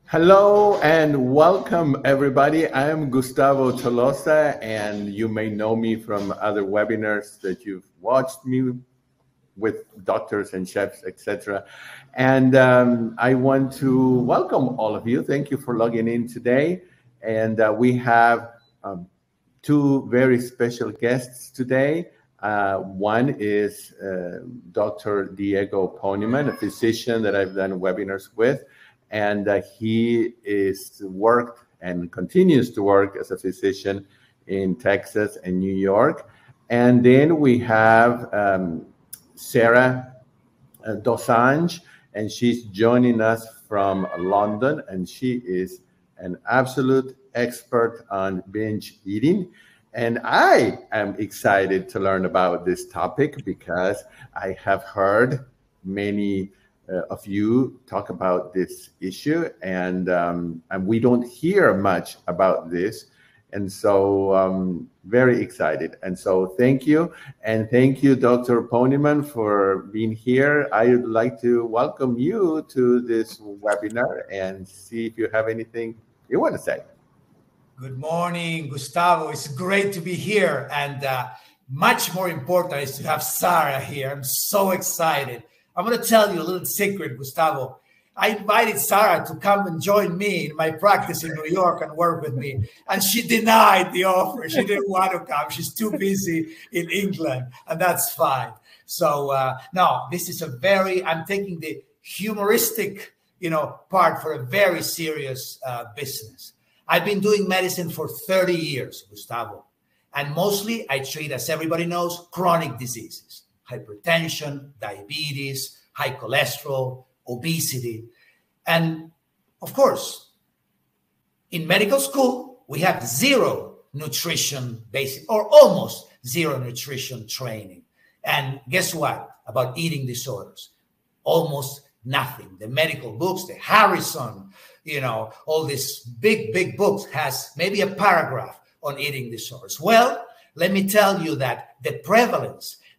Hello and welcome, everybody. I am Gustavo Tolosa, and you may know me from other webinars that you've watched me with doctors and chefs, etc. And I want to welcome all of you. Thank you for logging in today. And we have two very special guests today. One is Dr. Diego Ponyman, a physician that I've done webinars with. And he is worked and continues to work as a physician in Texas and New York. And then we have Sarah Dosanjh, and she's joining us from London, and she is an absolute expert on binge eating. And I am excited to learn about this topic because I have heard many of you talk about this issue, and we don't hear much about this. And so very excited. And so thank you. And thank you, Dr. Ponyman, for being here. I would like to welcome you to this webinar and see if you have anything you want to say. Good morning, Gustavo. It's great to be here. And much more important is to have Sarah here. I'm so excited. I'm going to tell you a little secret, Gustavo. I invited Sarah to come and join me in my practice in New York and work with me. And she denied the offer. She didn't want to come. She's too busy in England, and that's fine. So, no, this is I'm taking the humoristic, part for a very serious business. I've been doing medicine for 30 years, Gustavo. And mostly I treat, as everybody knows, chronic diseases. Hypertension, diabetes, high cholesterol, obesity. And of course, in medical school, we have zero nutrition basic or almost zero nutrition training. And guess what about eating disorders? Almost nothing. The medical books, the Harrison, all these big books has maybe a paragraph on eating disorders. Well, let me tell you that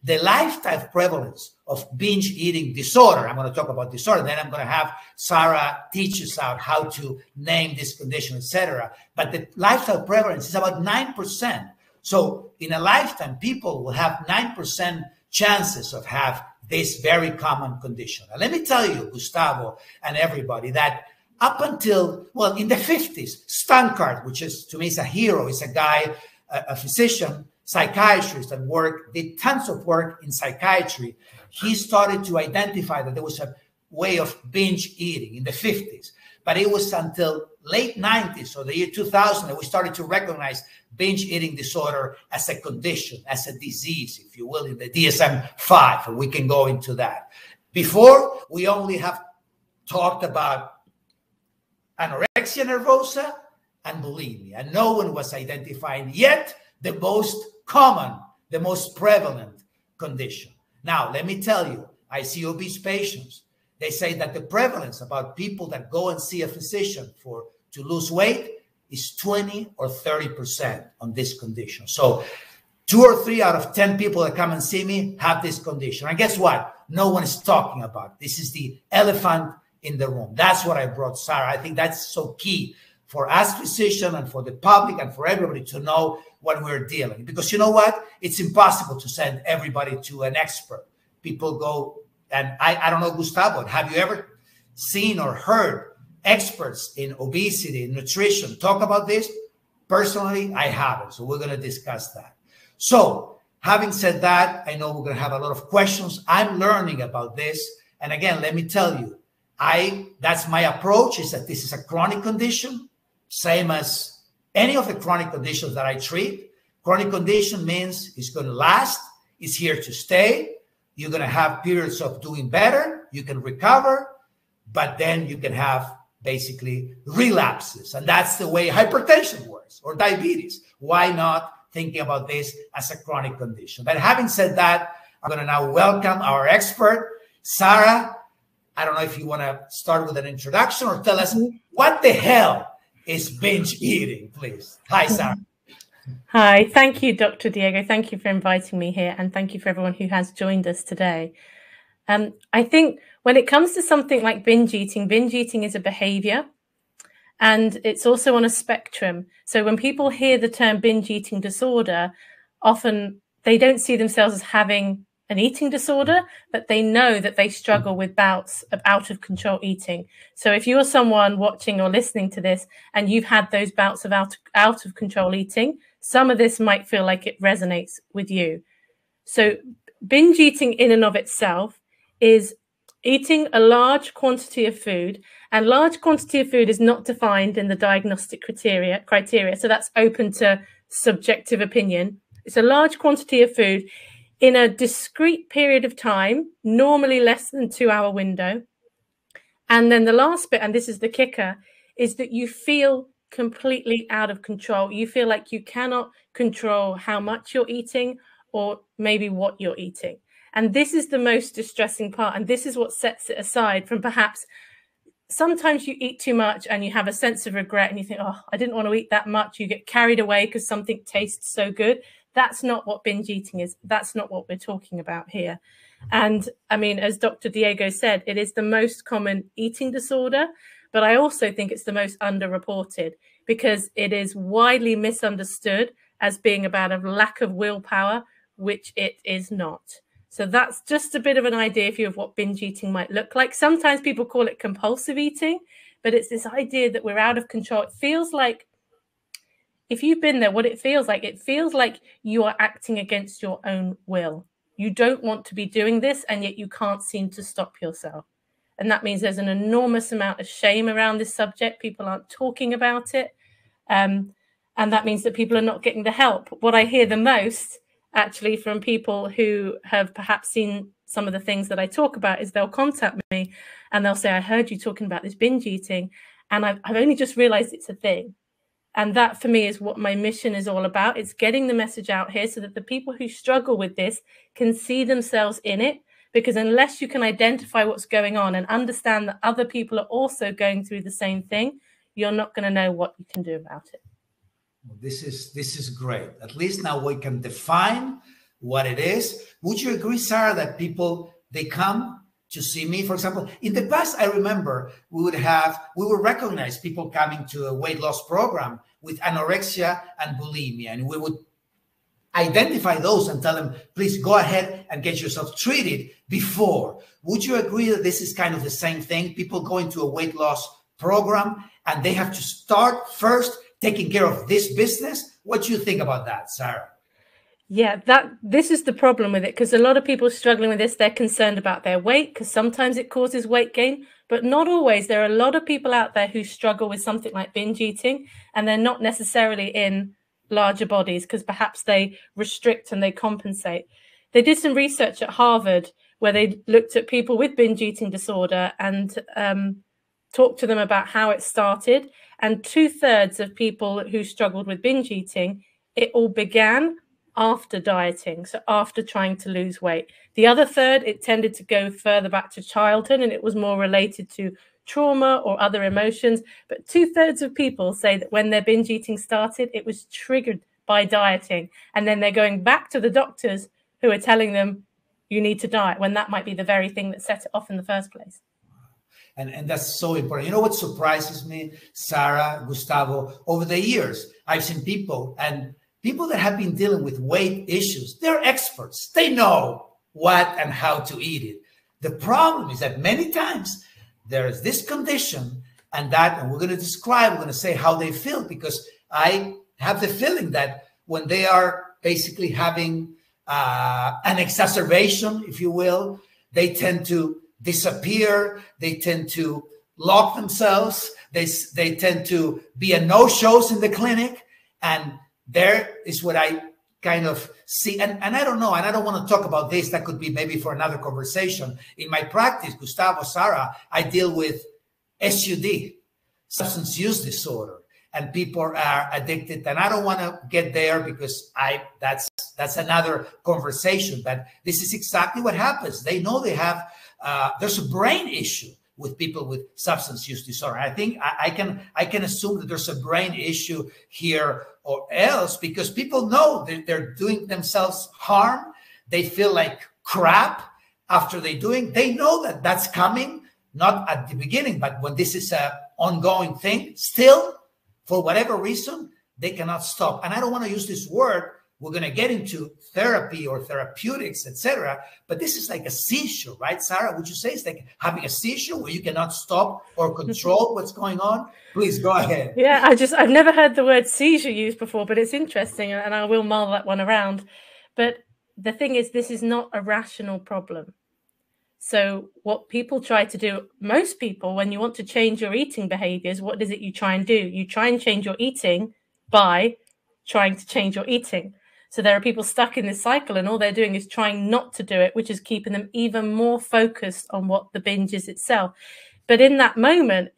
the lifetime prevalence of binge eating disorder. I'm going to talk about disorder. Then I'm going to have Sarah teach us out how to name this condition, etc. But the lifetime prevalence is about 9%. So in a lifetime, people will have 9% chances of have this very common condition. Now, let me tell you, Gustavo and everybody, that up until, in the 50s, Stankard, which is to me is a hero, is a guy, a physician, psychiatrist that did tons of work in psychiatry. He started to identify that there was a way of binge eating in the 50s. But it was until late 90s or the year 2000 that we started to recognize binge eating disorder as a condition, as a disease, if you will, in the DSM-5, and we can go into that. Before, we only have talked about anorexia nervosa and bulimia, and no one was identifying yet the most common, the most prevalent condition. Now, let me tell you, I see obese patients. They say that the prevalence about people that go and see a physician to lose weight is 20 or 30% on this condition. So 2 or 3 out of 10 people that come and see me have this condition. And guess what? No one is talking about it. This is the elephant in the room. That's what I brought Sarah. I think that's so key for us physicians and for the public and for everybody to know what we're dealing. Because you know what? It's impossible to send everybody to an expert. People go, and I don't know, Gustavo, have you ever seen or heard experts in obesity, nutrition, talk about this? Personally, I haven't. So we're going to discuss that. So having said that, I know we're going to have a lot of questions. I'm learning about this. And again, let me tell you, that's my approach, is that this is a chronic condition, same as any of the chronic conditions that I treat. Chronic condition means it's going to last, it's here to stay. You're going to have periods of doing better, you can recover, but then you can have basically relapses. And that's the way hypertension works, or diabetes. Why not thinking about this as a chronic condition? But having said that, I'm going to now welcome our expert, Sarah. I don't know if you want to start with an introduction or tell us what the hell is binge eating, please. Hi, Sarah. Hi, thank you, Dr. Diego. Thank you for inviting me here, and thank you for everyone who has joined us today. I think when it comes to something like binge eating is a behavior. And it's also on a spectrum. So when people hear the term binge eating disorder, often they don't see themselves as having an eating disorder, but they know that they struggle with bouts of out of control eating. So if you're someone watching or listening to this and you've had those bouts of out of control eating, some of this might feel like it resonates with you. So binge eating in and of itself is eating a large quantity of food, and large quantity of food is not defined in the diagnostic criteria. So that's open to subjective opinion. It's a large quantity of food in a discrete period of time, normally less than 2-hour window. And then the last bit, and this is the kicker, is that you feel completely out of control. You feel like you cannot control how much you're eating or maybe what you're eating. And this is the most distressing part. And this is what sets it aside from perhaps sometimes you eat too much and you have a sense of regret and you think, oh, I didn't want to eat that much. You get carried away because something tastes so good. That's not what binge eating is. That's not what we're talking about here. And I mean, as Dr. Diego said, it is the most common eating disorder, but I also think it's the most underreported because it is widely misunderstood as being about a lack of willpower, which it is not. So that's just a bit of an idea for you of what binge eating might look like. Sometimes people call it compulsive eating, but it's this idea that we're out of control. It feels like, if you've been there, what it feels like you are acting against your own will. You don't want to be doing this, and yet you can't seem to stop yourself. And that means there's an enormous amount of shame around this subject. People aren't talking about it. And that means that people are not getting the help. What I hear the most, actually, from people who have perhaps seen some of the things that I talk about is they'll contact me and they'll say, I heard you talking about this binge eating, and I've only just realized it's a thing. And that, for me, is what my mission is all about. It's getting the message out here so that the people who struggle with this can see themselves in it. Because unless you can identify what's going on and understand that other people are also going through the same thing, you're not going to know what you can do about it. Well, this is great. At least now we can define what it is. Would you agree, Sarah, that people, they come to see me? For example, in the past, I remember we would recognize people coming to a weight loss program with anorexia and bulimia, and we would identify those and tell them, please go ahead and get yourself treated before. Would you agree that this is kind of the same thing? People go into a weight loss program and they have to start first taking care of this business. What do you think about that, Sarah? Yeah, this is the problem with it, because a lot of people struggling with this, they're concerned about their weight because sometimes it causes weight gain, but not always. There are a lot of people out there who struggle with something like binge eating, and they're not necessarily in larger bodies because perhaps they restrict and they compensate. They did some research at Harvard where they looked at people with binge eating disorder and talked to them about how it started. And 2/3 of people who struggled with binge eating, it all began after dieting, so after trying to lose weight. The other third, it tended to go further back to childhood, and it was more related to trauma or other emotions. But 2/3 of people say that when their binge eating started, it was triggered by dieting. And then they're going back to the doctors who are telling them you need to diet, when that might be the very thing that set it off in the first place. And that's so important. You know what surprises me, Sarah, Gustavo, over the years, I've seen people that have been dealing with weight issues. They're experts. They know what and how to eat it. The problem is that many times there is this condition and we're going to say how they feel, because I have the feeling that when they are basically having an exacerbation, if you will, they tend to disappear. They tend to lock themselves. They tend to be a no-shows in the clinic. And there is what I kind of see. And I don't know, and I don't want to talk about this. That could be maybe for another conversation. In my practice, Gustavo, Sarah, I deal with SUD, substance use disorder, and people are addicted. And I don't want to get there because that's another conversation. But this is exactly what happens. They know they have, there's a brain issue with people with substance use disorder. I think I can assume that there's a brain issue here or else, because people know that they're doing themselves harm. They feel like crap after they know that that's coming, not at the beginning, but when this is a ongoing thing, still, for whatever reason, they cannot stop. And I don't want to use this word. We're going to get into therapy or therapeutics, etc. But this is like a seizure, right, Sarah? Would you say it's like having a seizure where you cannot stop or control what's going on? Please go ahead. Yeah, I've never heard the word seizure used before, but it's interesting, and I will mull that one around. But the thing is, this is not a rational problem. So what people try to do, most people, when you want to change your eating behaviors, what is it you try and do? You try and change your eating by trying to change your eating. So there are people stuck in this cycle, and all they're doing is trying not to do it, which is keeping them even more focused on what the binge is itself. But in that moment,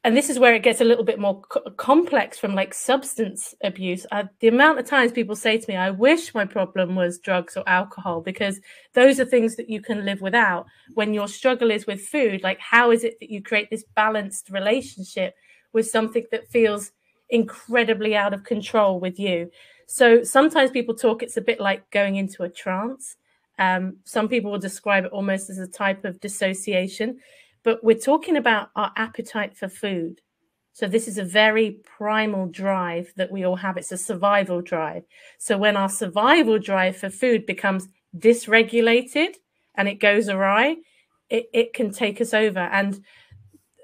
and this is where it gets a little bit more complex from like substance abuse. The amount of times people say to me, I wish my problem was drugs or alcohol, because those are things that you can live without. When your struggle is with food, like how is it that you create this balanced relationship with something that feels incredibly out of control with you? So sometimes people talk, it's a bit like going into a trance. Some people will describe it almost as a type of dissociation. But we're talking about our appetite for food. So this is a very primal drive that we all have. It's a survival drive. So when our survival drive for food becomes dysregulated and it goes awry, it can take us over. And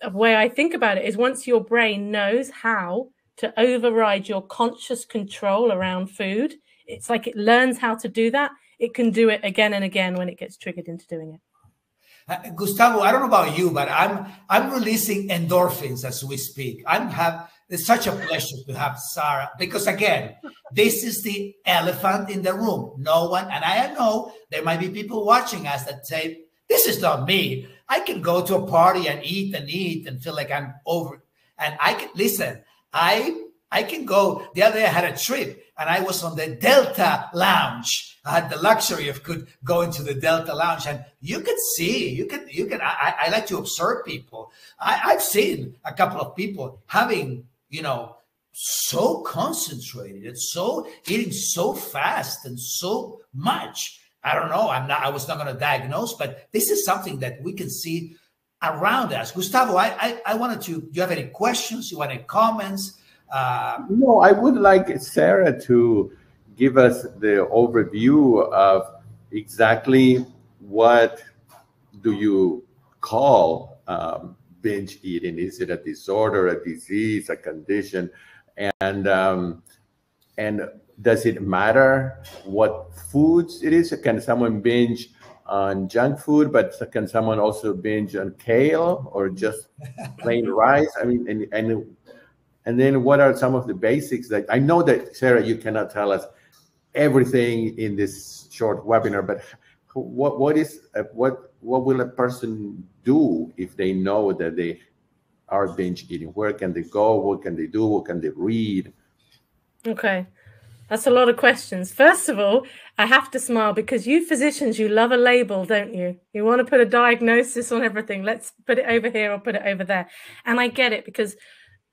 the way I think about it is, once your brain knows how to override your conscious control around food, it's like it learns how to do that. It can do it again and again when it gets triggered into doing it. Gustavo, I don't know about you, but I'm releasing endorphins as we speak. It's such a pleasure to have Sarah, because again, this is the elephant in the room. No one, and I know there might be people watching us that say, this is not me. I can go to a party and eat and feel like I'm over. And I can listen. I can go. The other day I had a trip and I was on the Delta Lounge. I had the luxury of going to the Delta Lounge, and you could see, I like to observe people. I've seen a couple of people having, so concentrated and so eating so fast and so much. I don't know. I was not going to diagnose, but this is something that we can see around us. Gustavo, I wanted to, do you have any questions? You want any comments? No, I would like Sarah to give us the overview of exactly what do you call binge eating? Is it a disorder, a disease, a condition? And does it matter what foods it is? Can someone binge on junk food, but can someone also binge on kale or just plain rice? I mean, and then what are some of the basics that I know that, Sarah, you cannot tell us everything in this short webinar, but what will a person do if they know that they are binge eating? Where can they go? What can they do? What can they read? Okay, that's a lot of questions. First of all, I have to smile because you physicians, you love a label, don't you? You want to put a diagnosis on everything. Let's put it over here or put it over there. And I get it, because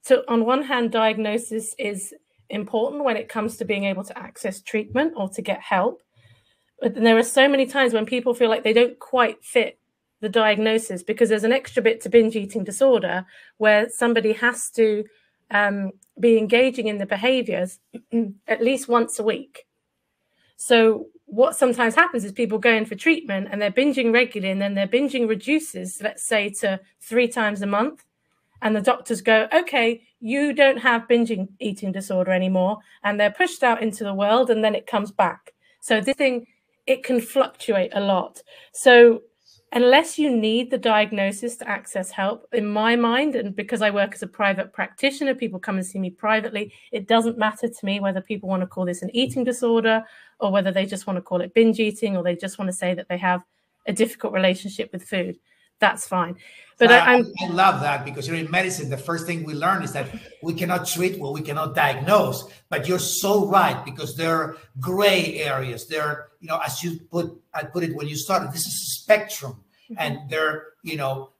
so on one hand, diagnosis is important when it comes to being able to access treatment or to get help. But then there are so many times when people feel like they don't quite fit the diagnosis, because there's an extra bit to binge eating disorder where somebody has to be engaging in the behaviors at least once a week. So what sometimes happens is people go in for treatment and they're binging regularly, and then their binging reduces, let's say, to 3 times a month. And the doctors go, okay, you don't have binge eating disorder anymore. And they're pushed out into the world, and then it comes back. So this thing, it can fluctuate a lot. So unless you need the diagnosis to access help, in my mind, and because I work as a private practitioner, people come and see me privately, it doesn't matter to me whether people want to call this an eating disorder or whether they just want to call it binge eating, or they just want to say that they have a difficult relationship with food. That's fine. But I love that, because in medicine, the first thing we learn is that we cannot treat what we cannot diagnose. But you're so right, because there are gray areas. There, as I put it when you started, this is a spectrum. And there,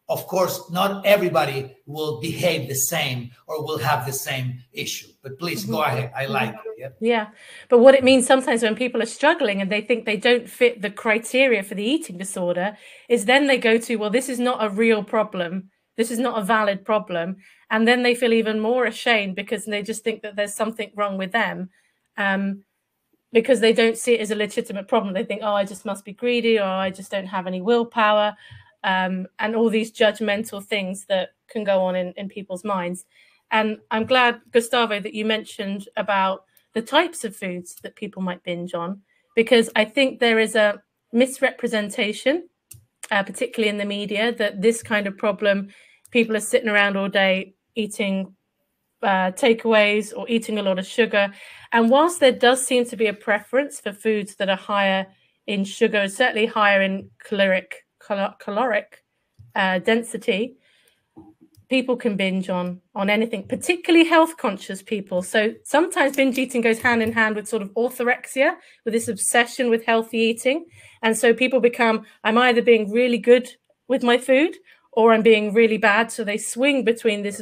of course, not everybody will behave the same or will have the same issue. But please go ahead. I like it. Yeah. But what it means sometimes when people are struggling and they think they don't fit the criteria for the eating disorder is then they go to, well, this is not a real problem. This is not a valid problem. And then they feel even more ashamed because they just think that there's something wrong with them, because they don't see it as a legitimate problem. They think, oh, I just must be greedy, or I just don't have any willpower, and all these judgmental things that can go on in people's minds. And I'm glad, Gustavo, that you mentioned about the types of foods that people might binge on, because I think there is a misrepresentation, particularly in the media, that this kind of problem, people are sitting around all day eating takeaways or eating a lot of sugar. And whilst there does seem to be a preference for foods that are higher in sugar, certainly higher in caloric density, people can binge on anything, particularly health conscious people. So sometimes binge eating goes hand in hand with sort of orthorexia, with this obsession with healthy eating. And so people become, I'm either being really good with my food or I'm being really bad. So they swing between this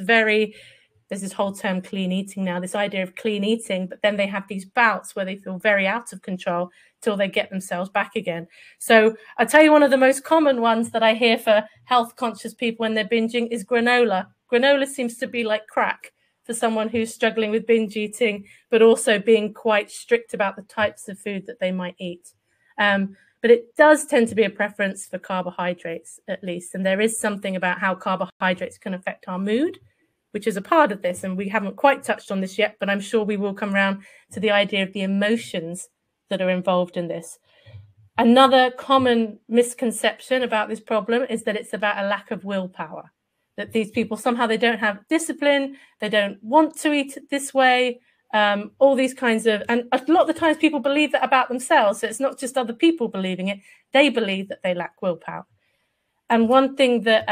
there's this whole term clean eating now, this idea of clean eating, but then they have these bouts where they feel very out of control till they get themselves back again. So I'll tell you, one of the most common ones that I hear for health conscious people when they're binging is granola. Granola seems to be like crack for someone who's struggling with binge eating, but also being quite strict about the types of food that they might eat. But it does tend to be a preference for carbohydrates, at least. And there is something about how carbohydrates can affect our mood, which is a part of this. And we haven't quite touched on this yet, but I'm sure we will come around to the idea of the emotions that are involved in this. Another common misconception about this problem is that it's about a lack of willpower, that these people somehow they don't have discipline, they don't want to eat this way, all these kinds of, and a lot of the times people believe that about themselves. So it's not just other people believing it, they believe that they lack willpower. And one thing that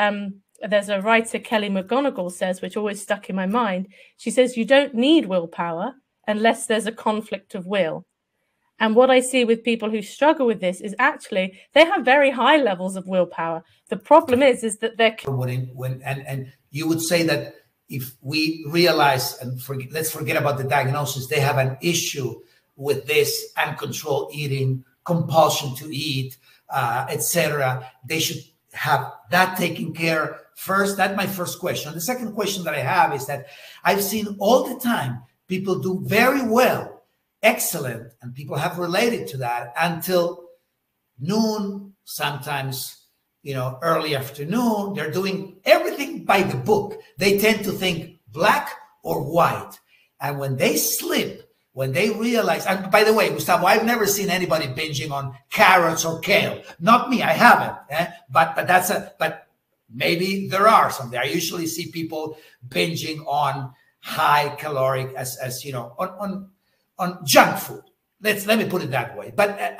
there's a writer, Kelly McGonigal, says, which always stuck in my mind. She says, you don't need willpower unless there's a conflict of will. And what I see with people who struggle with this is actually they have very high levels of willpower. The problem is that they're... And you would say that if we realize, and let's forget about the diagnosis, they have an issue with this uncontrolled eating, compulsion to eat, etc. They should have that taken care first. That's my first question. The second question that I have is that I've seen all the time people do very well, excellent, and people have related to that until noon, sometimes, early afternoon. They're doing everything by the book. They tend to think black or white. And when they slip, when they realize, and by the way, Gustavo, I've never seen anybody binging on carrots or kale. Not me, I haven't. But maybe there are some. I usually see people binging on high caloric, on junk food. Let me put it that way. But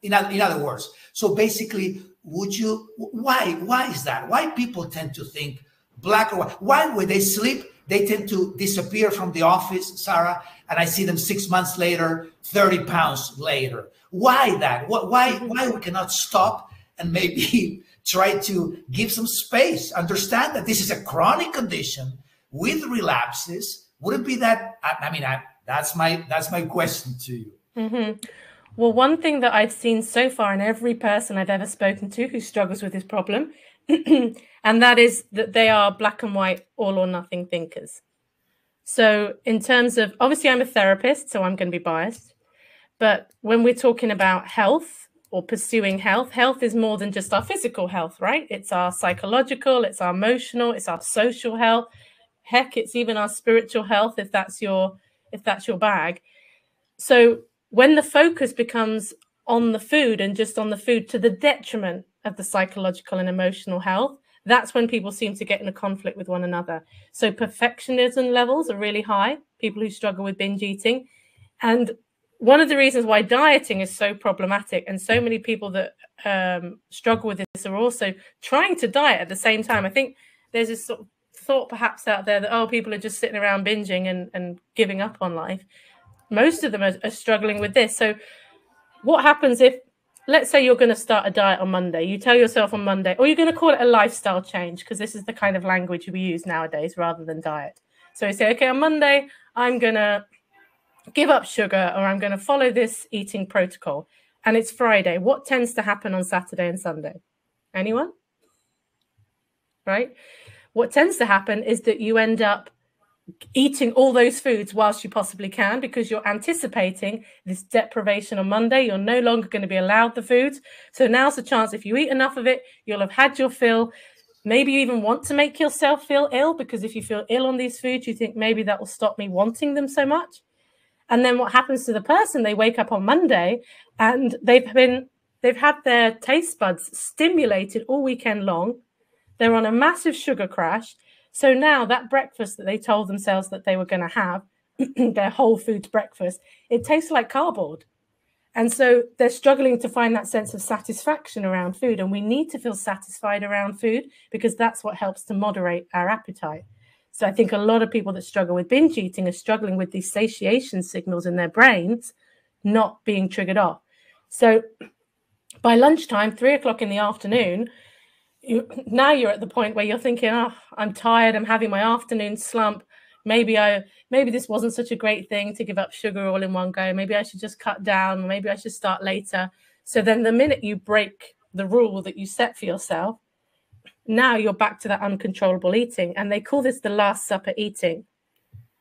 in other words, so basically, why is that? Why people tend to think black or white? Why when they sleep, they tend to disappear from the office, Sarah, and I see them 6 months later, 30 pounds later. Why that? Why we cannot stop and maybe try to give some space, understand that this is a chronic condition with relapses? Would it be that? That's my question to you. Mm-hmm. Well, one thing that I've seen so far in every person I've ever spoken to who struggles with this problem, and that is that they are black and white, all or nothing thinkers. So in terms of, obviously I'm a therapist, so I'm going to be biased. But when we're talking about health or pursuing health, health is more than just our physical health, right? It's our psychological, it's our emotional, it's our social health. Heck, it's even our spiritual health, if that's your bag. So when the focus becomes on the food and just on the food to the detriment of the psychological and emotional health, that's when people seem to get in a conflict with one another. So perfectionism levels are really high, people who struggle with binge eating. And one of the reasons why dieting is so problematic, and so many people that struggle with this are also trying to diet at the same time. I think there's this sort of thought perhaps out there that, people are just sitting around binging and giving up on life. Most of them are struggling with this. So what happens if, let's say you're going to start a diet on Monday, you tell yourself on Monday, or you're going to call it a lifestyle change, because this is the kind of language we use nowadays rather than diet. So you say, okay, on Monday, I'm going to give up sugar, or I'm going to follow this eating protocol. And it's Friday. What tends to happen on Saturday and Sunday? Anyone? Right? what tends to happen is that you end up eating all those foods whilst you possibly can, because you're anticipating this deprivation on Monday. You're no longer going to be allowed the foods. So now's the chance, if you eat enough of it, you'll have had your fill. Maybe you even want to make yourself feel ill, because if you feel ill on these foods, you think maybe that will stop me wanting them so much. And then what happens to the person? They wake up on Monday and they've had their taste buds stimulated all weekend long. They're on a massive sugar crash. So now that breakfast that they told themselves that they were going to have, their whole foods breakfast, it tastes like cardboard. And so they're struggling to find that sense of satisfaction around food. And we need to feel satisfied around food, because that's what helps to moderate our appetite. So I think a lot of people that struggle with binge eating are struggling with these satiation signals in their brains not being triggered off. So by lunchtime, 3 o'clock in the afternoon, now you're at the point where you're thinking, oh, I'm tired, I'm having my afternoon slump. Maybe this wasn't such a great thing to give up sugar all in one go. Maybe I should just cut down. Maybe I should start later. So then the minute you break the rule that you set for yourself, now you're back to that uncontrollable eating. And they call this the Last Supper eating.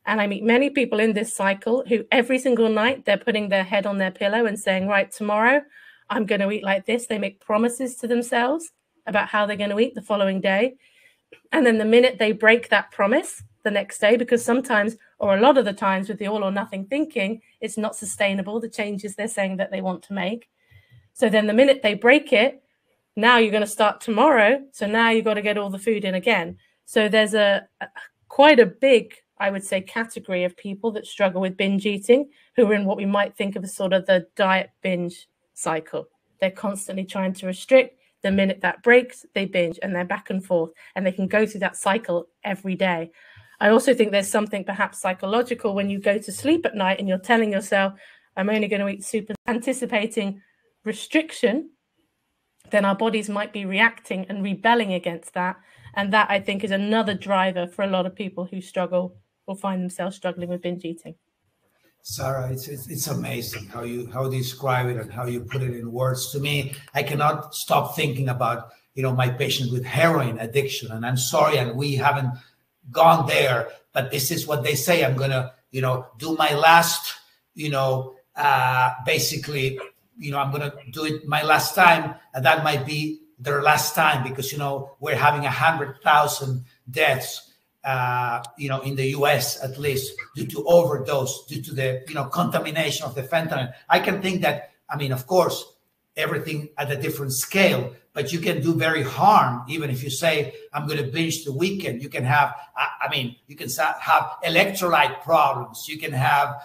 And I meet many people in this cycle who every single night they're putting their head on their pillow and saying, right, tomorrow I'm going to eat like this. They make promises to themselves about how they're going to eat the following day. And then the minute they break that promise the next day, because sometimes, or a lot of the times with the all or nothing thinking, it's not sustainable, the changes they're saying that they want to make. So then the minute they break it, now you're going to start tomorrow. So now you've got to get all the food in again. So there's quite a big, I would say, category of people that struggle with binge eating, who are in what we might think of as sort of the diet binge cycle. They're constantly trying to restrict. The minute that breaks, they binge, and they're back and forth, and they can go through that cycle every day. I also think there's something perhaps psychological when you go to sleep at night and you're telling yourself, I'm only going to eat soup, anticipating restriction, then our bodies might be reacting and rebelling against that. And that, I think, is another driver for a lot of people who struggle or find themselves struggling with binge eating. Sarah, it's amazing how you describe it and how you put it in words. To me, I cannot stop thinking about, my patient with heroin addiction. And I'm sorry, and we haven't gone there, but this is what they say. I'm gonna, do my last, basically, I'm gonna do it my last time, and that might be their last time, because we're having 100,000 deaths. In the US, at least, due to overdose, due to the, contamination of the fentanyl. I can think that, of course, everything at a different scale, but you can do very harm. Even if you say, I'm going to binge the weekend, you can have, you can have electrolyte problems. You can have,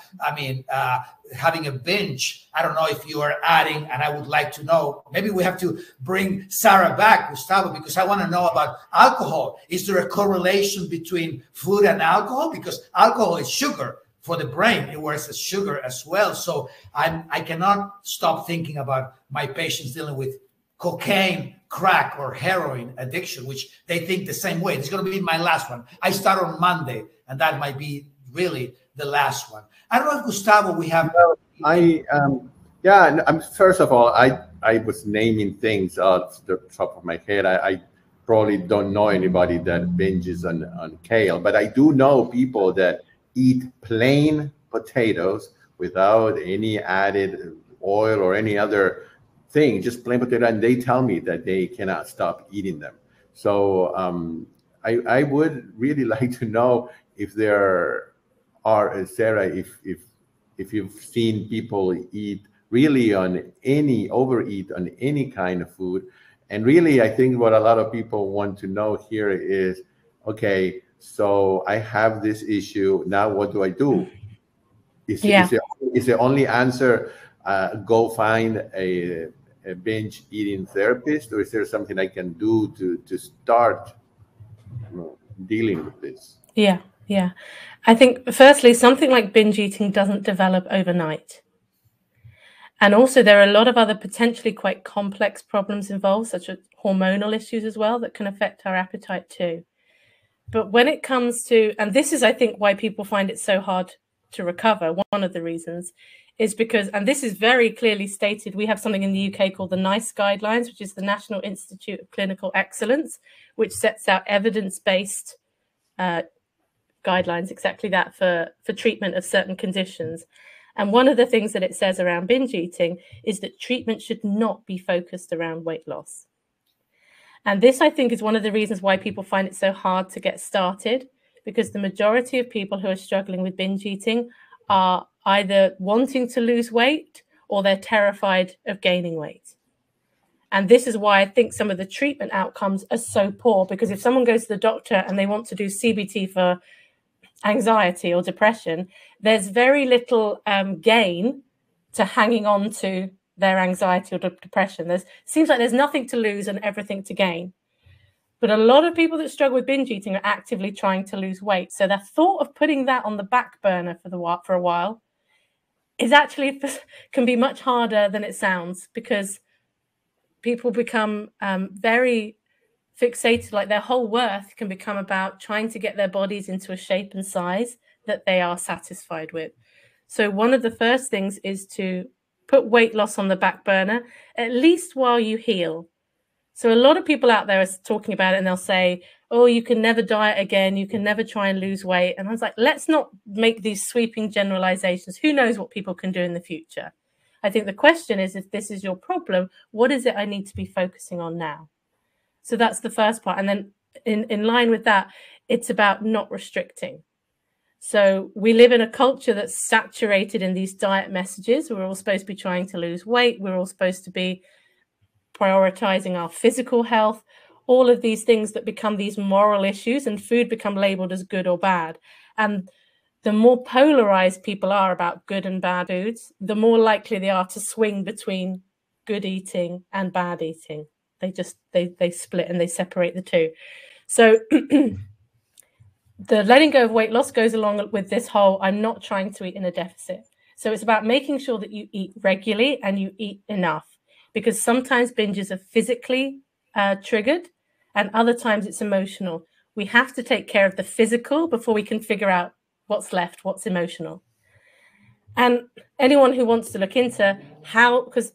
having a binge. I don't know if you are adding, and I would like to know, maybe we have to bring Sarah back, Gustavo, because I want to know about alcohol. Is there a correlation between food and alcohol? Because alcohol is sugar for the brain. It works as sugar as well. So I cannot stop thinking about my patients dealing with cocaine, crack, or heroin addiction, which they think the same way. It's going to be my last one. I start on Monday, and that might be really the last one. I don't know if, Gustavo, we have... First of all, I was naming things off the top of my head. I probably don't know anybody that binges on kale, but I do know people that eat plain potatoes without any added oil or any other thing, just plain potato, and they tell me that they cannot stop eating them. So I would really like to know if there are, Sarah, if you've seen people overeat on any kind of food. And really, I think what a lot of people want to know here is, okay, so I have this issue. Now what do I do? Is the only answer go find a binge eating therapist, or is there something I can do to start dealing with this? Yeah. I think, firstly, something like binge eating doesn't develop overnight. And also there are a lot of other potentially quite complex problems involved, such as hormonal issues as well, that can affect our appetite too. But when it comes to, and this is, I think, why people find it so hard to recover, one of the reasons is because, and this is very clearly stated, we have something in the UK called the NICE guidelines, which is the National Institute of Clinical Excellence, which sets out evidence-based guidelines, exactly that, for treatment of certain conditions. And one of the things that it says around binge eating is that treatment should not be focused around weight loss. And this, I think, is one of the reasons why people find it so hard to get started, because the majority of people who are struggling with binge eating are either wanting to lose weight or they're terrified of gaining weight. And this is why I think some of the treatment outcomes are so poor, because if someone goes to the doctor and they want to do CBT for anxiety or depression, there's very little gain to hanging on to their anxiety or depression. Seems like there's nothing to lose and everything to gain. But a lot of people that struggle with binge eating are actively trying to lose weight. So the thought of putting that on the back burner for a while is actually can be much harder than it sounds, because people become very fixated, like their whole worth can become about trying to get their bodies into a shape and size that they are satisfied with. So one of the first things is to put weight loss on the back burner, at least while you heal. So a lot of people out there are talking about it and they'll say, oh, you can never diet again, you can never try and lose weight. And I was like, let's not make these sweeping generalizations. Who knows what people can do in the future? I think the question is, if this is your problem, what is it I need to be focusing on now? So that's the first part. And then in line with that, it's about not restricting. So we live in a culture that's saturated in these diet messages. We're all supposed to be trying to lose weight. We're all supposed to be prioritizing our physical health, all of these things that become these moral issues, and food become labeled as good or bad. And the more polarized people are about good and bad foods, the more likely they are to swing between good eating and bad eating. They split and they separate the two. So the letting go of weight loss goes along with this whole, I'm not trying to eat in a deficit. So it's about making sure that you eat regularly and you eat enough, because sometimes binges are physically triggered and other times it's emotional. We have to take care of the physical before we can figure out what's left, what's emotional. And anyone who wants to look into how, because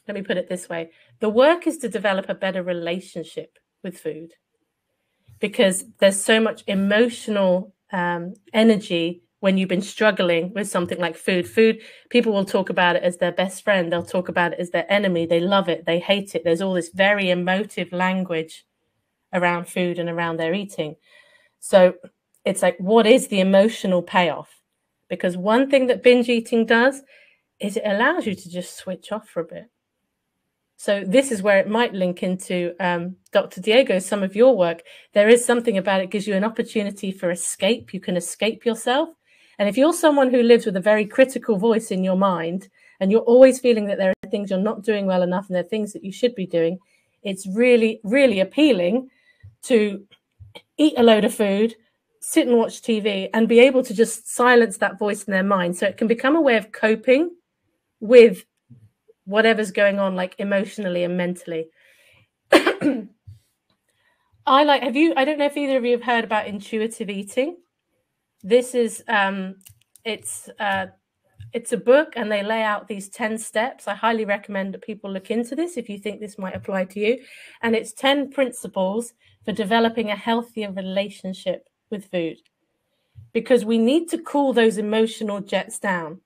let me put it this way, the work is to develop a better relationship with food, because there's so much emotional energy when you've been struggling with something like food. Food, people will talk about it as their best friend. They'll talk about it as their enemy. They love it. They hate it. There's all this very emotive language around food and around their eating. So it's like, what is the emotional payoff? Because one thing that binge eating does is it allows you to just switch off for a bit. So this is where it might link into Dr. Diego, some of your work. There is something about it gives you an opportunity for escape. You can escape yourself. And if you're someone who lives with a very critical voice in your mind, and you're always feeling that there are things you're not doing well enough and there are things that you should be doing, it's really, really appealing to eat a load of food, sit and watch TV, and be able to just silence that voice in their mind. So it can become a way of coping with whatever's going on, like emotionally and mentally. I don't know if either of you have heard about intuitive eating. This is it's a book, and they lay out these 10 steps. I highly recommend that people look into this if you think this might apply to you. And it's 10 principles for developing a healthier relationship with food, because we need to cool those emotional jets down.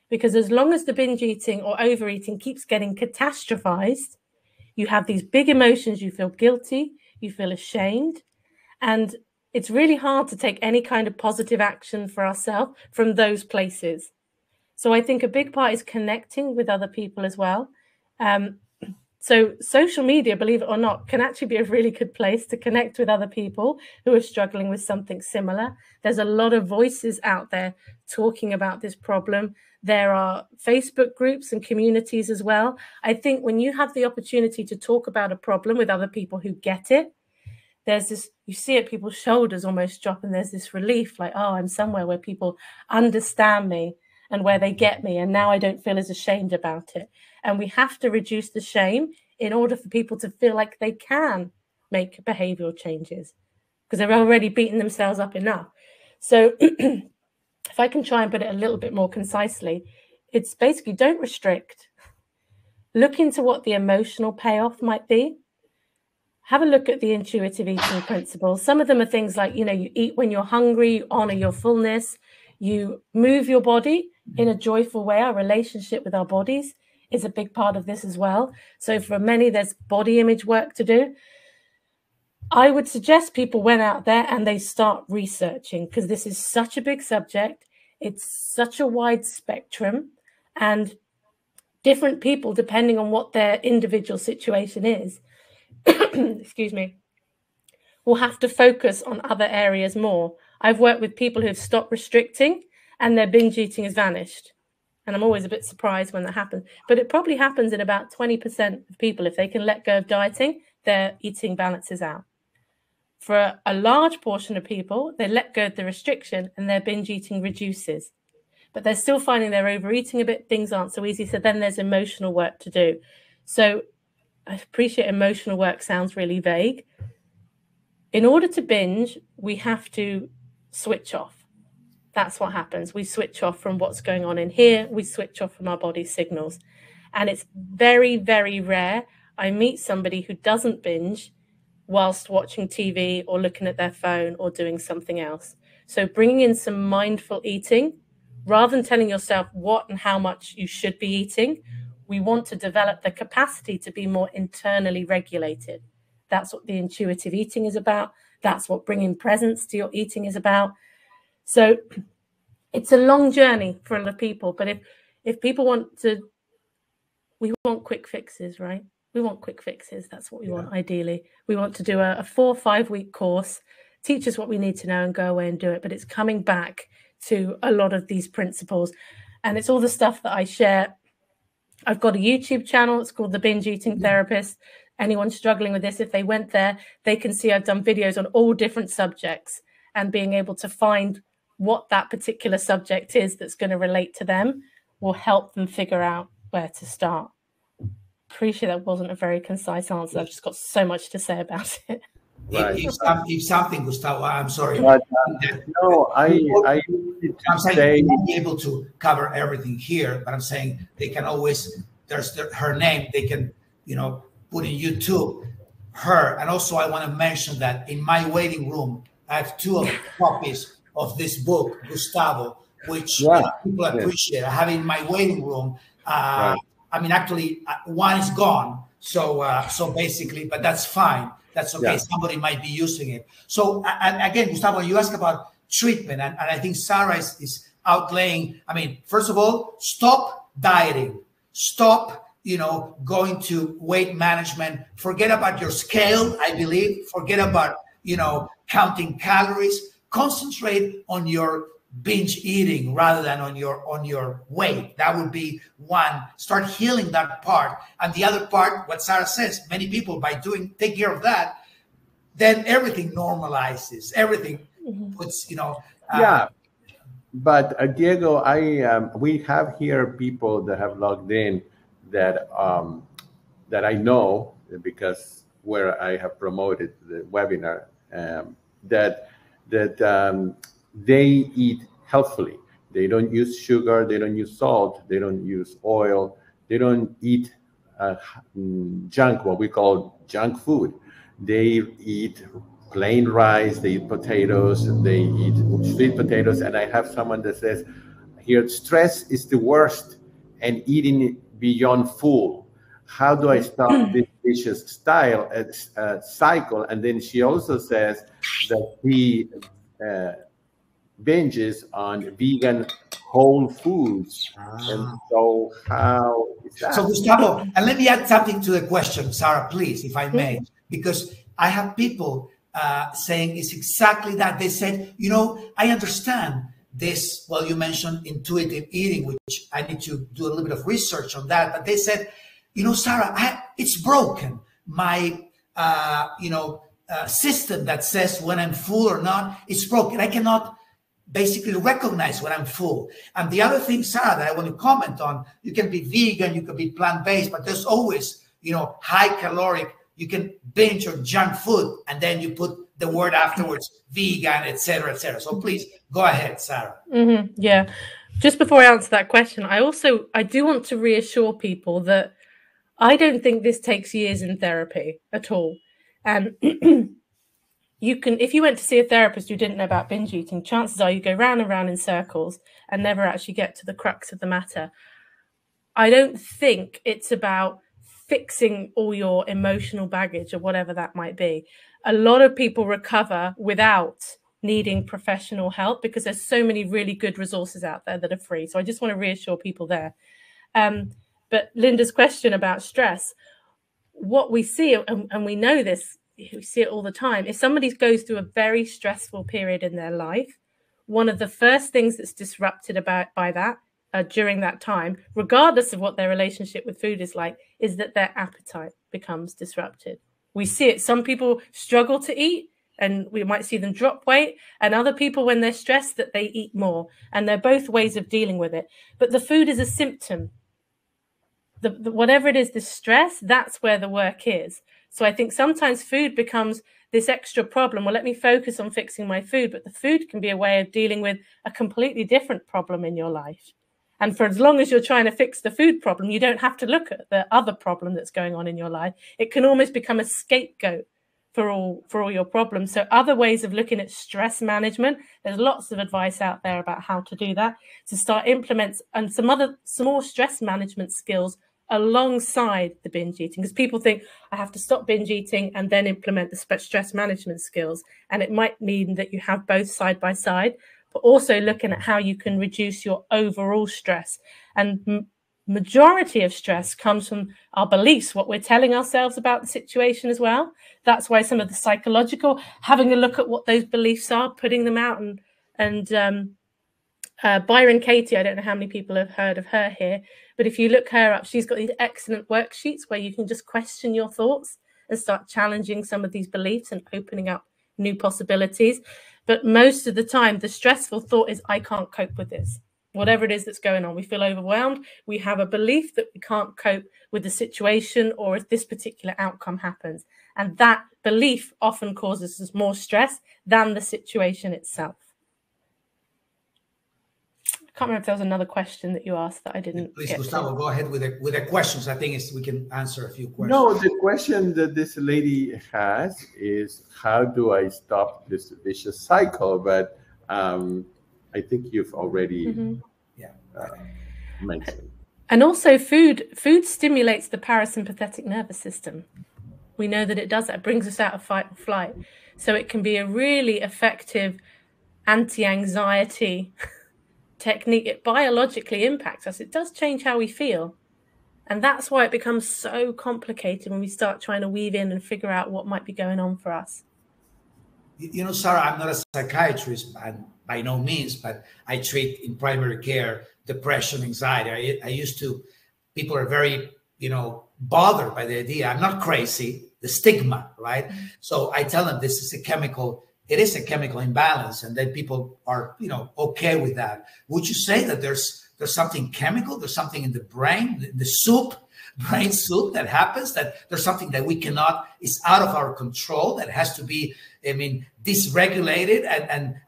Because as long as the binge eating or overeating keeps getting catastrophized, you have these big emotions, you feel guilty, you feel ashamed, and it's really hard to take any kind of positive action for ourselves from those places. So I think a big part is connecting with other people as well. So social media, believe it or not, can actually be a really good place to connect with other people who are struggling with something similar. There's a lot of voices out there talking about this problem. There are Facebook groups and communities as well. I think when you have the opportunity to talk about a problem with other people who get it, there's this, you see it, people's shoulders almost drop, and there's this relief, like, oh, I'm somewhere where people understand me and where they get me, and now I don't feel as ashamed about it. And we have to reduce the shame in order for people to feel like they can make behavioral changes, because they're already beating themselves up enough. So if I can try and put it a little bit more concisely, it's basically don't restrict. Look into what the emotional payoff might be. Have a look at the intuitive eating principles. Some of them are things like, you eat when you're hungry, you honor your fullness, you move your body in a joyful way. Our relationship with our bodies is a big part of this as well. So for many, there's body image work to do. I would suggest people went out there and they start researching, because this is such a big subject. It's such a wide spectrum, and different people, depending on what their individual situation is, excuse me, will have to focus on other areas more. I've worked with people who've stopped restricting and their binge eating has vanished. And I'm always a bit surprised when that happens. But it probably happens in about 20% of people. If they can let go of dieting, their eating balances out. For a large portion of people, they let go of the restriction and their binge eating reduces. But they're still finding they're overeating a bit. Things aren't so easy. So then there's emotional work to do. So I appreciate emotional work sounds really vague. In order to binge, we have to switch off. That's what happens. We switch off from what's going on in here. We switch off from our body signals. And it's very, very rare I meet somebody who doesn't binge whilst watching TV or looking at their phone or doing something else. So bringing in some mindful eating, rather than telling yourself what and how much you should be eating, we want to develop the capacity to be more internally regulated. That's what the intuitive eating is about. That's what bringing presence to your eating is about. So it's a long journey for a lot of people. But if people want to, we want quick fixes, right? We want quick fixes. That's what we want, ideally. We want to do a 4 or 5 week course, teach us what we need to know and go away and do it. But it's coming back to a lot of these principles. And it's all the stuff that I share. I've got a YouTube channel. It's called The Binge Eating Therapist. Anyone struggling with this, if they went there, they can see I've done videos on all different subjects, and being able to find what that particular subject is that's going to relate to them will help them figure out where to start. Appreciate that wasn't a very concise answer. I've just got so much to say about it. Right. If something, Gustavo, I'm sorry. But, no, I'm saying you won't be able to cover everything here, but I'm saying they can always, there's her name, they can, put in YouTube her. And also I want to mention that in my waiting room, I have 2 copies of this book, Gustavo, which people appreciate. I have in my waiting room. I mean, actually, one is gone. So basically, but that's fine. That's okay. Yeah. Somebody might be using it. So and again, Gustavo, you asked about treatment, and I think Sarah is outlaying. I mean, first of all, stop dieting. Stop, going to weight management. Forget about your scale, I believe. Forget about, counting calories. Concentrate on your binge eating rather than on your weight. That would be one. Start healing that part. And the other part, what Sarah says, many people take care of that, then everything normalizes. Everything puts, But Diego, we have here people that have logged in that I know, because where I have promoted the webinar, that they eat healthfully. They don't use sugar, they don't use salt, they don't use oil, they don't eat junk, what we call junk food. They eat plain rice, they eat potatoes, they eat sweet potatoes. And I have someone that says here, stress is the worst and eating beyond full. How do I stop this vicious cycle? And then she also says that he binges on vegan whole foods. And so how is that? So Gustavo, and let me add something to the question, Sarah, please, if I may, because I have people saying it's exactly that. They said, I understand this. Well, you mentioned intuitive eating, which I need to do a little bit of research on that. But they said, Sarah, it's broken. My, system that says when I'm full or not, it's broken. I cannot basically recognize when I'm full. And the other thing, Sarah, that I want to comment on, you can be vegan, you can be plant-based, but there's always, high caloric. You can binge on junk food, and then you put the word afterwards, vegan, et cetera, et cetera. So please go ahead, Sarah. Yeah. Just before I answer that question, I do want to reassure people that I don't think this takes years in therapy at all. And if you went to see a therapist who didn't know about binge eating, chances are you go round and round in circles and never actually get to the crux of the matter. I don't think it's about fixing all your emotional baggage or whatever that might be. A lot of people recover without needing professional help because there's so many really good resources out there that are free. So I just want to reassure people there. But Linda's question about stress, what we see, and we know this, we see it all the time, if somebody goes through a very stressful period in their life, one of the first things that's disrupted by that during that time, regardless of what their relationship with food is like, is that their appetite becomes disrupted. We see it. Some people struggle to eat and we might see them drop weight, and other people, when they're stressed, that they eat more. And they're both ways of dealing with it. But the food is a symptom. Whatever it is, the stress, that's where the work is. So I think sometimes food becomes this extra problem. Well, let me focus on fixing my food, but the food can be a way of dealing with a completely different problem in your life. And for as long as you're trying to fix the food problem, you don't have to look at the other problem that's going on in your life. It can almost become a scapegoat for all your problems. So other ways of looking at stress management, there's lots of advice out there about how to do that, to start implement and some more stress management skills alongside the binge eating, because people think I have to stop binge eating and then implement the stress management skills, and it might mean that you have both side by side, but also looking at how you can reduce your overall stress. And majority of stress comes from our beliefs, what we're telling ourselves about the situation as well. That's why some of the psychological, having a look at what those beliefs are, putting them out, and Byron Katie, I don't know how many people have heard of her here, but if you look her up, she's got these excellent worksheets where you can just question your thoughts and start challenging some of these beliefs and opening up new possibilities. But most of the time, the stressful thought is, I can't cope with this. Whatever it is that's going on, we feel overwhelmed. We have a belief that we can't cope with the situation or if this particular outcome happens. And that belief often causes us more stress than the situation itself. I can't remember if there was another question that you asked that I didn't. Please, Gustavo, go ahead with the questions. I think we can answer a few questions. No, the question that this lady has is, how do I stop this vicious cycle? But I think you've already mentioned. And also food stimulates the parasympathetic nervous system. We know that it does that. It brings us out of fight or flight. So it can be a really effective anti-anxiety technique. It biologically impacts us. It does change how we feel. And that's why it becomes so complicated when we start trying to weave in and figure out what might be going on for us. You know, Sarah, I'm not a psychiatrist by no means, but I treat in primary care depression, anxiety. People are very, bothered by the idea. I'm not crazy, the stigma, right? Mm-hmm. So I tell them this is a chemical. It is a chemical imbalance, and then people are, okay with that. Would you say that there's something chemical, there's something in the brain, the brain soup that happens, that there's something that is out of our control, that has to be, dysregulated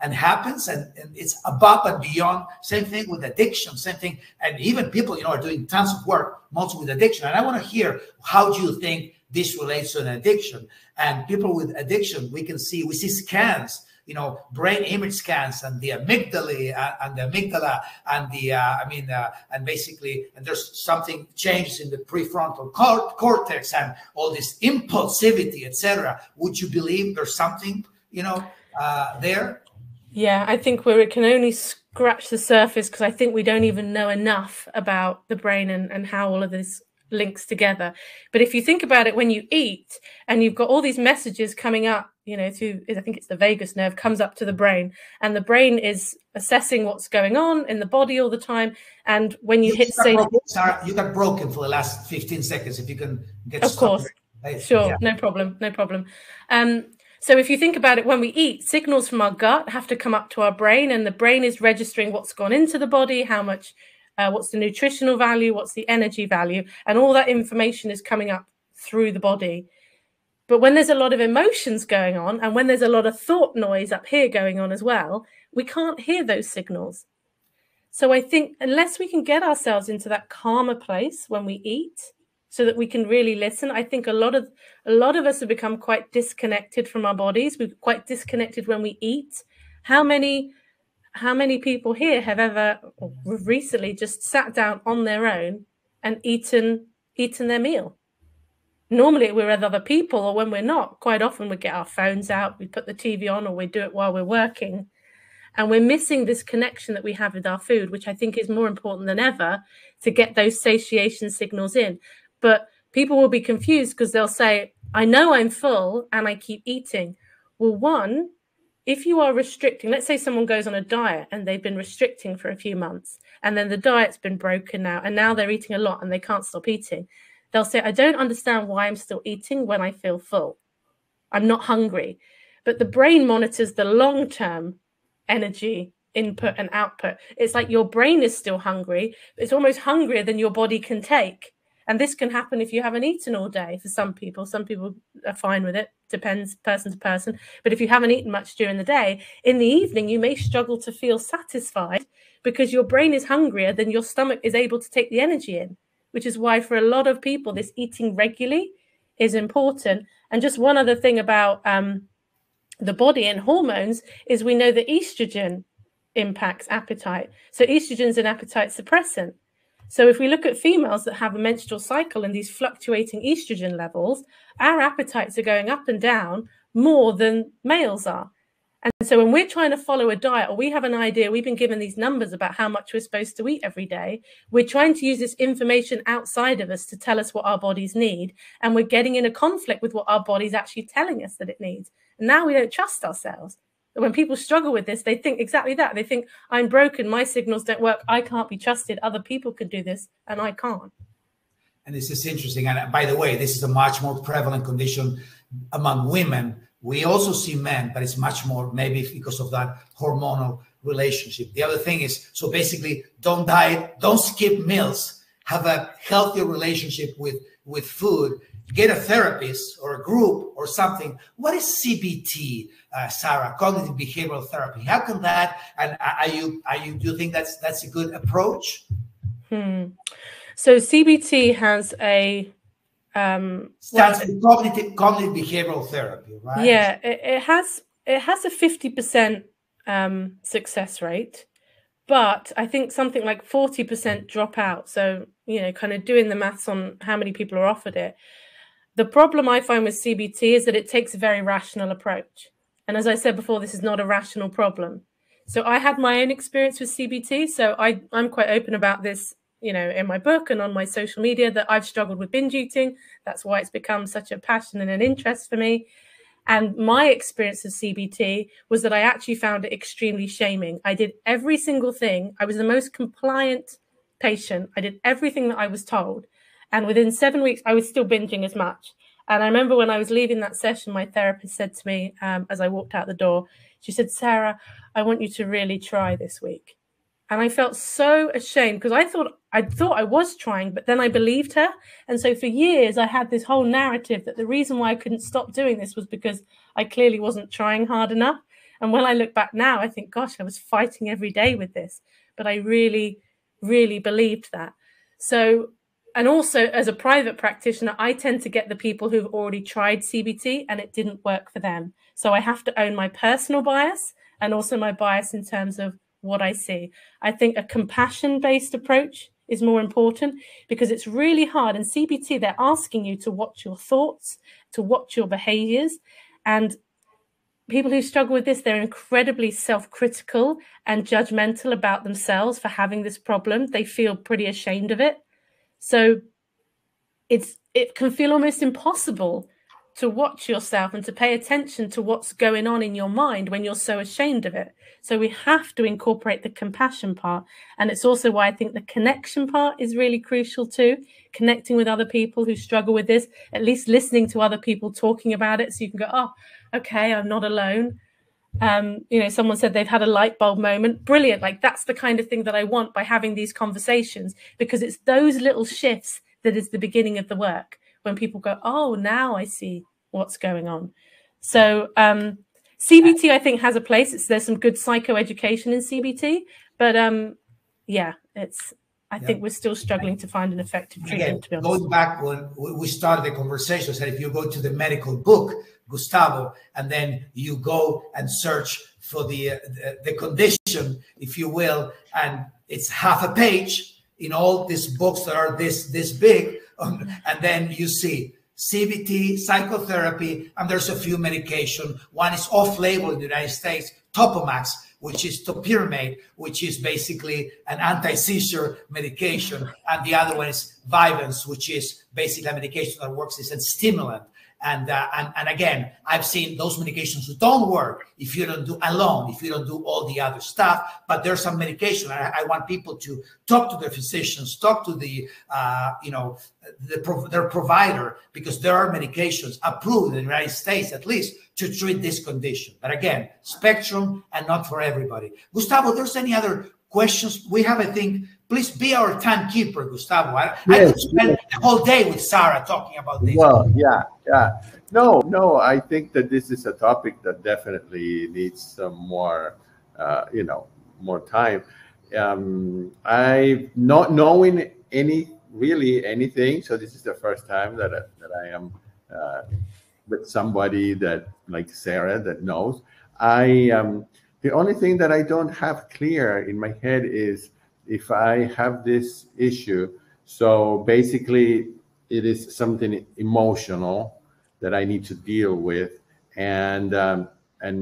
and happens, and it's above and beyond. Same thing with addiction, same thing. And even people, are doing tons of work, mostly with addiction. And I want to hear, how do you think this relates to an addiction? And people with addiction, we see scans, brain image scans, and the amygdala and basically, and there's something changes in the prefrontal cortex and all this impulsivity, etc. Would you believe there's something, there? Yeah, I think we can only scratch the surface, because I think we don't even know enough about the brain and how all of this links together. But if you think about it, when you eat and you've got all these messages coming up, through, I think it's the vagus nerve, comes up to the brain, and the brain is assessing what's going on in the body all the time. And when you hit say, Sarah, you got broken for the last 15 seconds. If you can get of course, sure, yeah. No problem. So if you think about it, when we eat, signals from our gut have to come up to our brain, and the brain is registering what's gone into the body, how much, what's the nutritional value, what's the energy value, and all that information is coming up through the body. But when there's a lot of emotions going on, and when there's a lot of thought noise up here going on as well, we can't hear those signals. So I think unless we can get ourselves into that calmer place when we eat, so that we can really listen, I think a lot of us have become quite disconnected from our bodies. We're quite disconnected when we eat. How many people here have ever recently just sat down on their own and eaten their meal? Normally we're with other people, or when we're not, quite often we get our phones out, we put the TV on, or we do it while we're working. And we're missing this connection that we have with our food, which I think is more important than ever to get those satiation signals in. But people will be confused because they'll say, I know I'm full and I keep eating. Well, one, if you are restricting, let's say someone goes on a diet and they've been restricting for a few months, and then the diet's been broken now, and now they're eating a lot and they can't stop eating. They'll say, I don't understand why I'm still eating when I feel full. I'm not hungry. But the brain monitors the long-term energy input and output. It's like your brain is still hungry. It's almost hungrier than your body can take. And this can happen if you haven't eaten all day for some people. Some people are fine with it. Depends person to person. But if you haven't eaten much during the day, in the evening, you may struggle to feel satisfied because your brain is hungrier than your stomach is able to take the energy in, which is why for a lot of people, this eating regularly is important. And just one other thing about the body and hormones is we know that estrogen impacts appetite. So estrogen is an appetite suppressant. So if we look at females that have a menstrual cycle and these fluctuating estrogen levels, our appetites are going up and down more than males are. And so when we're trying to follow a diet, or we have an idea, we've been given these numbers about how much we're supposed to eat every day, we're trying to use this information outside of us to tell us what our bodies need. And we're getting in a conflict with what our body's actually telling us that it needs. And now we don't trust ourselves. When people struggle with this, they think exactly that. They think, I'm broken, my signals don't work, I can't be trusted, other people can do this, and I can't. And this is interesting. And by the way, this is a much more prevalent condition among women. We also see men, but it's much more maybe because of that hormonal relationship. The other thing is, so basically, don't diet, don't skip meals, have a healthier relationship with food, get a therapist or a group or something. What is CBT, Sarah, cognitive behavioral therapy? How can that, and do you think that's a good approach? So CBT has a stands for cognitive behavioral therapy, right? Yeah, it has a 50% success rate, but I think something like 40% drop out. So, you know, kind of doing the maths on how many people are offered it. The problem I find with CBT is that it takes a very rational approach. And as I said before, this is not a rational problem. So I had my own experience with CBT. So I'm quite open about this, you know, in my book and on my social media, that I've struggled with binge eating. That's why it's become such a passion and an interest for me. And my experience of CBT was that I actually found it extremely shaming. I did every single thing. I was the most compliant patient. I did everything that I was told. And within 7 weeks, I was still binging as much. And I remember when I was leaving that session, my therapist said to me as I walked out the door, she said, Sarah, I want you to really try this week. And I felt so ashamed because I thought I was trying, but then I believed her. And so for years, I had this whole narrative that the reason why I couldn't stop doing this was because I clearly wasn't trying hard enough. And when I look back now, I think, gosh, I was fighting every day with this. But I really, really believed that. So, and also as a private practitioner, I tend to get the people who've already tried CBT and it didn't work for them. So I have to own my personal bias and also my bias in terms of what I see. I think a compassion-based approach is more important because it's really hard. In CBT, they're asking you to watch your thoughts, to watch your behaviors. And people who struggle with this, they're incredibly self-critical and judgmental about themselves for having this problem. They feel pretty ashamed of it. So it can feel almost impossible to watch yourself and to pay attention to what's going on in your mind when you're so ashamed of it. So we have to incorporate the compassion part. And it's also why I think the connection part is really crucial too. Connecting with other people who struggle with this, at least listening to other people talking about it. So you can go, oh, okay, I'm not alone. You know, someone said they've had a light bulb moment. Brilliant. Like that's the kind of thing that I want by having these conversations, because it's those little shifts that is the beginning of the work. When people go, oh, now I see what's going on. So CBT, I think, has a place. There's some good psychoeducation in CBT, but yeah, I think we're still struggling to find an effective treatment. Again, to be honest. going back when we started the conversation, said if you go to the medical book, Gustavo, and then you go and search for the condition, if you will, and it's half a page in all these books that are this big, and then you see CBT, psychotherapy, and there's a few medication. One is off-label in the United States, Topomax, which is topiramate, which is basically an anti-seizure medication, and the other one is Vyvanse, which is basically a medication that works as a stimulant. And again, I've seen those medications don't work if you don't do alone, if you don't do all the other stuff. But there's some medication. I want people to talk to their physicians, talk to the their provider, because there are medications approved in the United States, at least, to treat this condition. But again, spectrum and not for everybody. Gustavo, there's any other questions? We have, I think, please be our timekeeper, Gustavo. I could spend the whole day with Sarah talking about this. Well, yeah. No, I think that this is a topic that definitely needs some more, more time. I not knowing anything. So this is the first time that I am with somebody that like Sarah that knows. The only thing that I don't have clear in my head is if I have this issue. So basically, it is something emotional that I need to deal with, and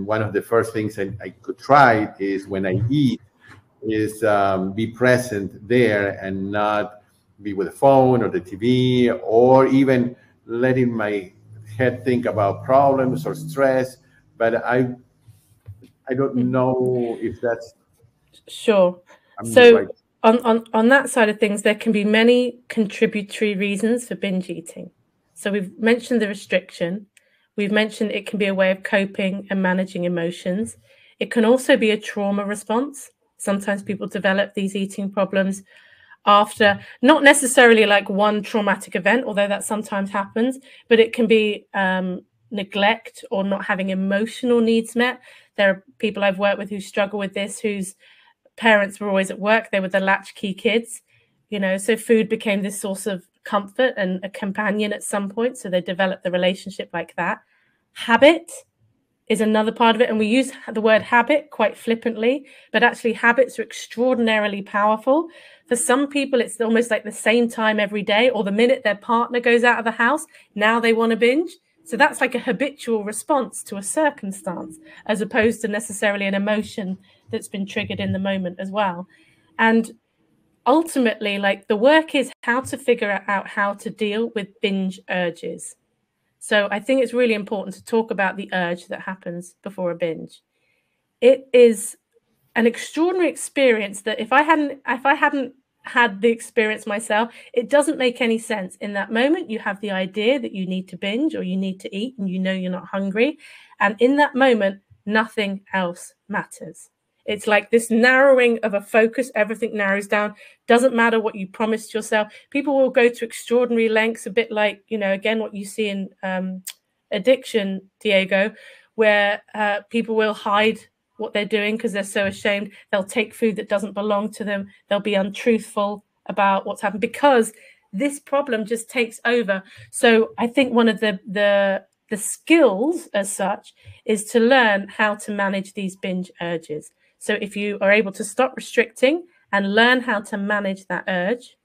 one of the first things I could try is when I eat is be present there and not be with the phone or the TV, or even letting my head think about problems or stress. But I don't know if that's sure. So on that side of things, there can be many contributory reasons for binge eating. So we've mentioned the restriction. We've mentioned it can be a way of coping and managing emotions. It can also be a trauma response. Sometimes people develop these eating problems after not necessarily like one traumatic event, although that sometimes happens, but it can be neglect or not having emotional needs met. There are people I've worked with who struggle with this, whose parents were always at work. They were the latchkey kids, so food became this source of comfort and a companion at some point. So they developed the relationship like that. Habit is another part of it. And we use the word habit quite flippantly, but actually habits are extraordinarily powerful. For some people, it's almost like the same time every day, or the minute their partner goes out of the house, now they want to binge. So that's like a habitual response to a circumstance, as opposed to necessarily an emotion that's been triggered in the moment as well. And ultimately, like, the work is how to figure out how to deal with binge urges. So I think it's really important to talk about the urge that happens before a binge. It is an extraordinary experience that if I hadn't had the experience myself, it doesn't make any sense. In that moment, you have the idea that you need to binge or you need to eat, and you're not hungry. And in that moment, nothing else matters. It's like this narrowing of a focus. Everything narrows down. Doesn't matter what you promised yourself. People will go to extraordinary lengths, a bit like, again, what you see in addiction, Diego, where people will hide what they're doing because they're so ashamed. They'll take food that doesn't belong to them. They'll be untruthful about what's happened because this problem just takes over. So I think one of the skills as such is to learn how to manage these binge urges. So if you are able to stop restricting and learn how to manage that urge,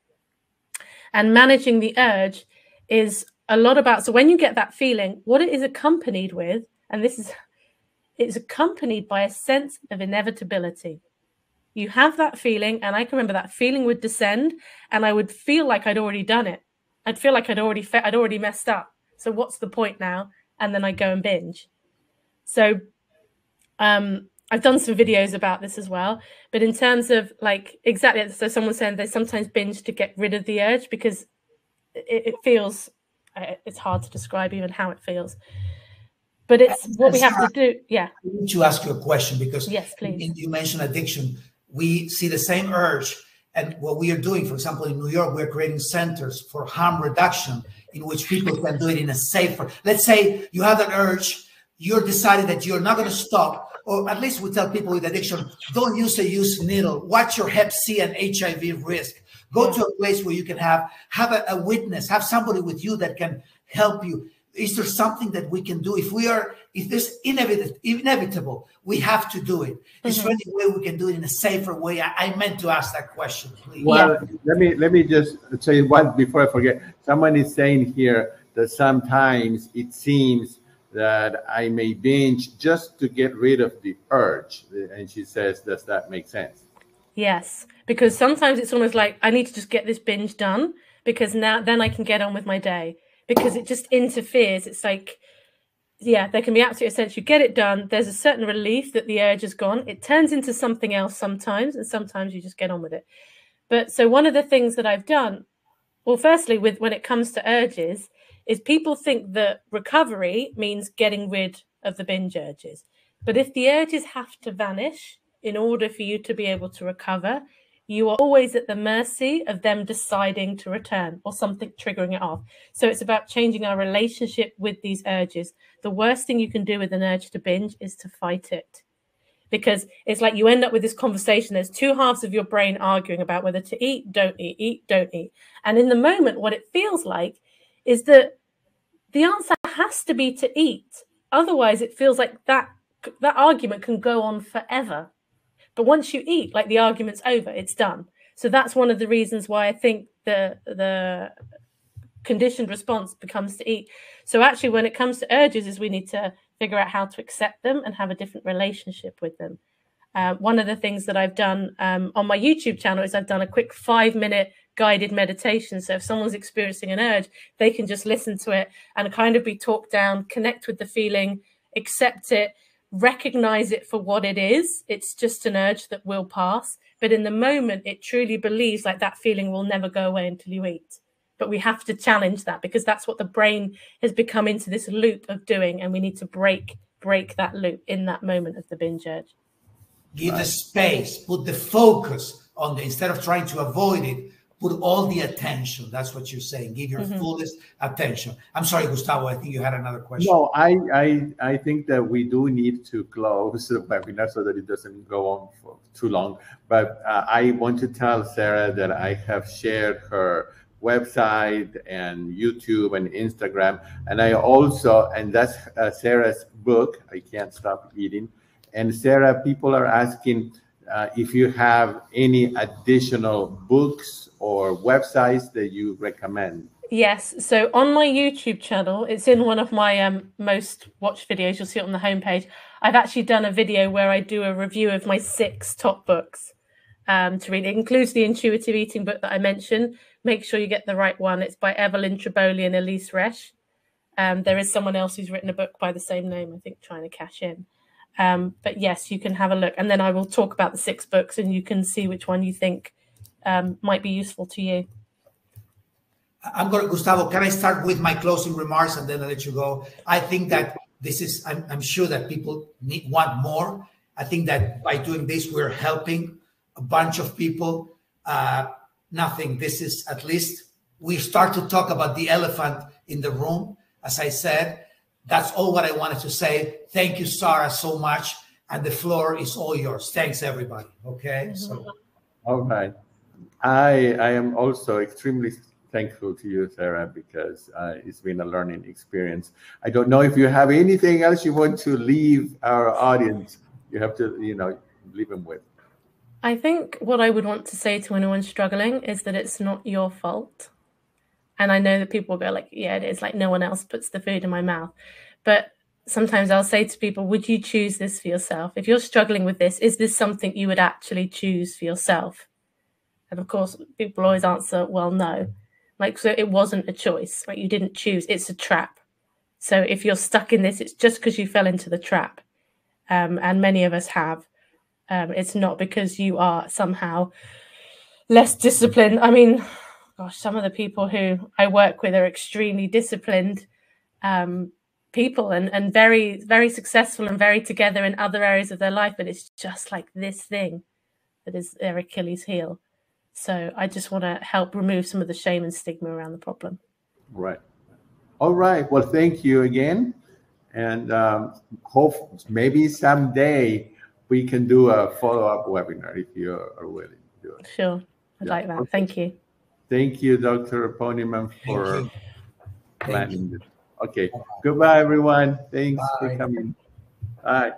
and managing the urge is a lot about, so when you get that feeling, what it is accompanied with, and it's accompanied by a sense of inevitability. You have that feeling, and I can remember that feeling would descend, and I would feel like I'd already done it. I'd feel like I'd already messed up. So what's the point now? And then I go and binge. So I've done some videos about this as well, but in terms of like, exactly, so someone's saying they sometimes binge to get rid of the urge because it feels, it's hard to describe even how it feels, but it's what we have to do. Yeah. I need to ask you a question because yes, please. You mentioned addiction. We see the same urge, and what we are doing, for example, in New York, we're creating centers for harm reduction in which people can do it in a safer, let's say you have an urge, you're decided that you're not going to stop or at least we tell people with addiction, don't use a used needle. Watch your Hep C and HIV risk. Go to a place where you can have a witness, have somebody with you that can help you. Is there something that we can do? If this inevitable, we have to do it. Is there any way we can do it in a safer way? I meant to ask that question, please. Well, let me just say one before I forget. Someone is saying here that sometimes it seems that I may binge just to get rid of the urge. And she says, does that make sense? Yes, because sometimes it's almost like I need to just get this binge done because then I can get on with my day, because it just interferes. It's like, yeah, there can be absolute sense. You get it done. There's a certain relief that the urge is gone. It turns into something else sometimes, and sometimes you just get on with it. But so one of the things that I've done, well, firstly, when it comes to urges, is people think that recovery means getting rid of the binge urges. But if the urges have to vanish in order for you to be able to recover, you are always at the mercy of them deciding to return or something triggering it off. So it's about changing our relationship with these urges. The worst thing you can do with an urge to binge is to fight it. Because it's like you end up with this conversation. There's two halves of your brain arguing about whether to eat, don't eat, don't eat. And in the moment, what it feels like is that the answer has to be to eat. Otherwise, it feels like that argument can go on forever. But once you eat, like the argument's over, it's done. So that's one of the reasons why I think the conditioned response becomes to eat. So actually, when it comes to urges, is we need to figure out how to accept them and have a different relationship with them. One of the things that I've done on my YouTube channel is I've done a quick 5-minute guided meditation. So if someone's experiencing an urge, they can just listen to it and kind of be talked down, connect with the feeling, accept it, recognize it for what it is. It's just an urge that will pass. But in the moment, it truly believes like that feeling will never go away until you eat. But we have to challenge that, because that's what the brain has become into this loop of doing. And we need to break that loop in that moment of the binge urge. Give the space, put the focus on instead of trying to avoid it, put all the attention. That's what you're saying. Give your fullest attention. I'm sorry, Gustavo, I think you had another question. No, I think that we do need to close the webinar so that it doesn't go on for too long. But I want to tell Sarah that I have shared her website and YouTube and Instagram. And I also, and that's Sarah's book, I Can't Stop Eating. And Sarah, people are asking if you have any additional books or websites that you recommend. Yes. So on my YouTube channel, it's in one of my most watched videos. You'll see it on the homepage. I've actually done a video where I do a review of my 6 top books to read. It includes the intuitive eating book that I mentioned. Make sure you get the right one. It's by Evelyn Triboli and Elise Resch. There is someone else who's written a book by the same name, I think, Trying to Cash In. But yes, you can have a look. And then I will talk about the 6 books and you can see which one you think might be useful to you. Gustavo, can I start with my closing remarks and then I'll let you go? I think that this is, I'm sure that people want more. I think that by doing this, we're helping a bunch of people. Nothing. This is, at least we start to talk about the elephant in the room. As I said, that's all what I wanted to say. Thank you, Sarah, so much. And the floor is all yours. Thanks, everybody. Okay. So, all right. I am also extremely thankful to you, Sarah, because it's been a learning experience. I don't know if you have anything else you want to leave our audience. You have to, leave them with. I think what I would want to say to anyone struggling is that it's not your fault. And I know that people will go like, yeah, it is, like no one else puts the food in my mouth. But sometimes I'll say to people, would you choose this for yourself? If you're struggling with this, is this something you would actually choose for yourself? And of course, people always answer, well, no. Like, so it wasn't a choice, right? You didn't choose. It's a trap. So if you're stuck in this, it's just because you fell into the trap. And many of us have. It's not because you are somehow less disciplined. I mean, gosh, some of the people who I work with are extremely disciplined people and very, very successful and very together in other areas of their life. But it's just like this thing that is their Achilles heel. So I just want to help remove some of the shame and stigma around the problem. Right. All right. Well, thank you again. And hope maybe someday we can do a follow-up webinar if you are willing to do it. Sure. I'd like that. Okay. Thank you. Thank you, Dr. Poniman, for Thank planning you. this. Okay. Goodbye, everyone. Thanks for Bye. coming. Bye.